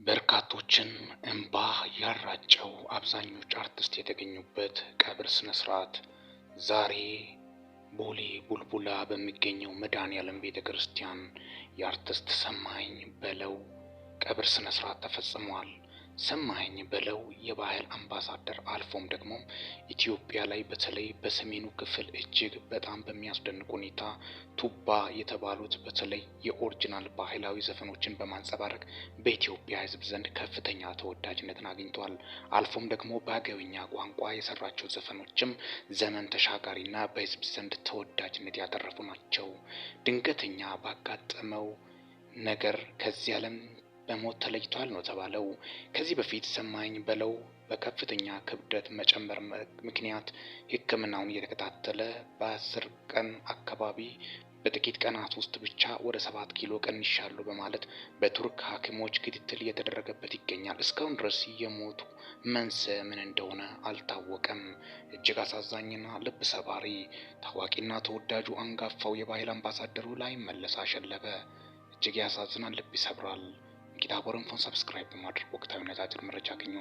በርካቶችን እንባ ያራጨው አብዛኞቹ አርቲስት የተገኙበት ቀብር ስነ ስርዓት ዛሬ ቦሌ ቡልቡላ በሚገኘው መድኃኔዓለም ቤተክርስቲያን የአርቲስት ሰማኸኝ በለው ቀብር ስነ ስርዓት ተፈጽሟል። ሰማኸኝ በለው የባህል አምባሳደር አልፎም ደግሞ ኢትዮጵያ ላይ በተለይ በሰሜኑ ክፍል እጅግ በጣም በሚያስደንቅ ሁኔታ ቱባ የተባሉት በተለይ የኦሪጂናል ባህላዊ ዘፈኖችን በማንጸባረቅ በኢትዮጵያ ሕዝብ ዘንድ ከፍተኛ ተወዳጅነትን አግኝተዋል። አልፎም ደግሞ በአገውኛ ቋንቋ የሰራቸው ዘፈኖችም ዘመን ተሻጋሪና በሕዝብ ዘንድ ተወዳጅነት ያተረፉ ናቸው። ድንገተኛ ባጋጠመው ነገር ከዚህ ዓለም በሞት ተለይቷል ነው ተባለው። ከዚህ በፊት ሰማኸኝ በለው በከፍተኛ ክብደት መጨመር ምክንያት ሕክምናውን እየተከታተለ በ10 ቀን አካባቢ በጥቂት ቀናት ውስጥ ብቻ ወደ 7 ኪሎ ቀንሻለሁ በማለት በቱርክ ሐኪሞች ክትትል እየተደረገበት ይገኛል። እስካሁን ድረስ የሞቱ መንስኤ ምን እንደሆነ አልታወቀም። እጅግ አሳዛኝና ልብ ሰባሪ ታዋቂና ተወዳጁ አንጋፋው የባህል አምባሳደሩ ላይመለስ አሸለበ። እጅግ ያሳዝናል፣ ልብ ይሰብራል። እንግዲህ አቦረንፎን ሰብስክራይብ በማድረግ ወቅታዊና አጭር መረጃ አግኙ።